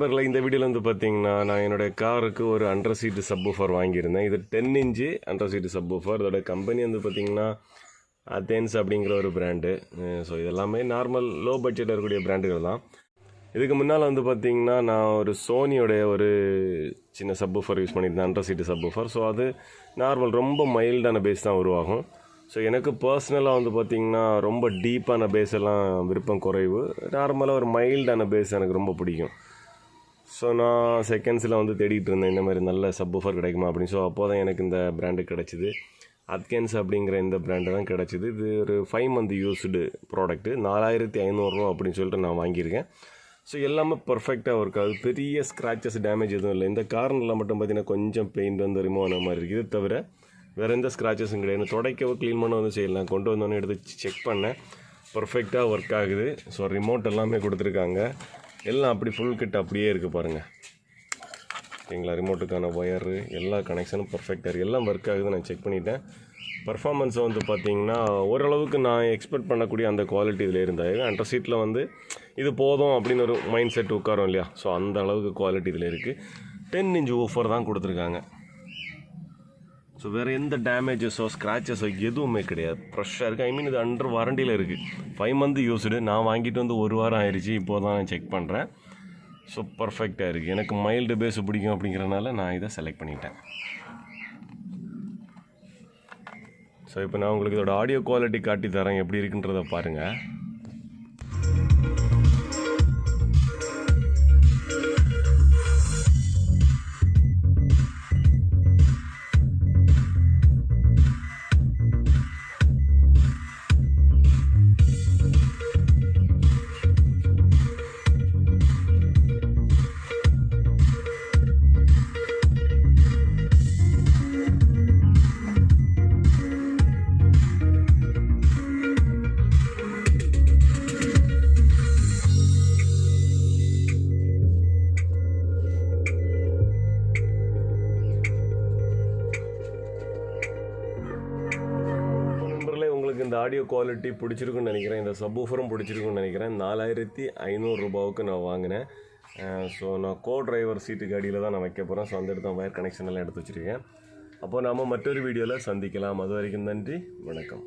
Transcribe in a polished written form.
நண்பர்களே, இந்த வீடியோவில் வந்து பார்த்தீங்கன்னா நான் என்னுடைய காருக்கு ஒரு அண்டர் சீட்டு சப்வூஃபர் வாங்கியிருந்தேன். இது 10 இன்ச்சு அண்டர் சீட்டு சப்வூஃபர். இதோட கம்பெனி வந்து பார்த்தீங்கன்னா அதென்ஸ் அப்படிங்கிற ஒரு பிராண்டு. ஸோ இதெல்லாமே நார்மல் லோ பட்ஜெட்டில் இருக்கக்கூடிய பிராண்டுகள் தான். இதுக்கு முன்னால் வந்து பார்த்தீங்கன்னா நான் ஒரு சோனியோடைய ஒரு சின்ன சப்வூஃபர் யூஸ் பண்ணியிருந்தேன், அண்டர் சீட்டு சப்வூஃபர். ஸோ அது நார்மல் ரொம்ப மைல்டான பேஸ் தான் உருவாகும். ஸோ எனக்கு பர்சனலாக வந்து பார்த்திங்கன்னா ரொம்ப டீப்பான பேஸ் எல்லாம் விருப்பம் குறைவு. நார்மலாக ஒரு மைல்டான பேஸ் எனக்கு ரொம்ப பிடிக்கும். ஸோ நான் செகண்ட்ஸில் வந்து தேடிட்டு இருந்தேன் இந்த மாதிரி நல்ல சப்வூஃபர் கிடைக்குமா அப்படின்னு. ஸோ அப்போ தான் எனக்கு இந்த பிராண்டு கிடச்சிது. அத்கென்ஸ் அப்படிங்கிற இந்த பிராண்டு தான் கிடச்சிது. இது ஒரு 5 மந்த் யூஸ்டு ப்ராடக்ட்டு. 4500 அப்படின்னு சொல்லிட்டு நான் வாங்கியிருக்கேன். ஸோ எல்லாமே பர்ஃபெக்டாக ஒர்க் ஆகுது. பெரிய ஸ்க்ராச்சஸ் டேமேஜ் எதுவும் இல்லை. இந்த கார்னரில் மட்டும் பார்த்திங்கன்னா கொஞ்சம் பெயிண்ட் வந்து ரிமூவ் ஆன மாதிரி இருக்குது. இது தவிர வேறு எந்த ஸ்க்ராச்சஸும் கிடையாது. துடைக்கவோ க்ளீன் பண்ண வந்து செய்யலாம். கொண்டு வந்தோன்னே எடுத்து செக் பண்ணேன், பர்ஃபெக்டாக ஒர்க் ஆகுது. ஸோ ரிமோட் எல்லாமே கொடுத்துருக்காங்க. எல்லாம் அப்படி ஃபுல் கிட் அப்படியே இருக்குது பாருங்கள். ஓகேங்களா, ரிமோட்டுக்கான ஒயரு எல்லா கனெக்ஷனும் பர்ஃபெக்டாக இருக்குது. எல்லாம் ஒர்க் ஆகுது. நான் செக் பண்ணிட்டேன். பர்ஃபார்மன்ஸை வந்து பார்த்திங்கன்னா ஓரளவுக்கு நான் எக்ஸ்பெக்ட் பண்ணக்கூடிய அந்த குவாலிட்டி இதில் இருந்தால் அண்டர் சீட்டில் வந்து இது போதும் அப்படின்னு ஒரு மைண்ட் செட் உட்காரும் இல்லையா. ஸோ அந்த அளவுக்கு குவாலிட்டி இதில் இருக்குது. 10 இன்ச் ஊஃபர் தான் கொடுத்துருக்காங்க. ஸோ வேறு எந்த டேமேஜஸோ ஸ்க்ராச்சஸோ எதுவுமே கிடையாது. ஃப்ரெஷ்ஷாக இருக்குது. ஐ மீன் இது அண்டர் வாரண்டியில் இருக்குது. 5 மந்த் யூஸ்டு. நான் வாங்கிட்டு வந்து 1 வாரம் ஆயிடுச்சு. இப்போ தான் நான் செக் பண்ணுறேன். ஸோ பர்ஃபெக்டாக இருக்குது. எனக்கு மைல்டு பேஸ் பிடிக்கும் அப்படிங்கிறனால நான் இதை செலக்ட் பண்ணிட்டேன். ஸோ இப்போ நான் உங்களுக்கு இதோட ஆடியோ குவாலிட்டி காட்டி தரேன், எப்படி இருக்குன்றதை பாருங்கள். உங்களுக்கு இந்த ஆடியோ குவாலிட்டி பிடிச்சிருக்குன்னு நினைக்கிறேன். இந்த சப்வூஃபரும் பிடிச்சிருக்குன்னு நினைக்கிறேன். 4500 ரூபாவுக்கு நான் வாங்கினேன். ஸோ நான் கோ டிரைவர் சீட்டுக்கு அடியில் தான் நான் வைக்க போகிறேன். ஸோ அந்த இடத்த வயர் கனெக்ஷன் எல்லாம் எடுத்து வச்சுருக்கேன். அப்போது நாம் மற்றொரு வீடியோவில் சந்திக்கலாம். அது வரைக்கும் நன்றி, வணக்கம்.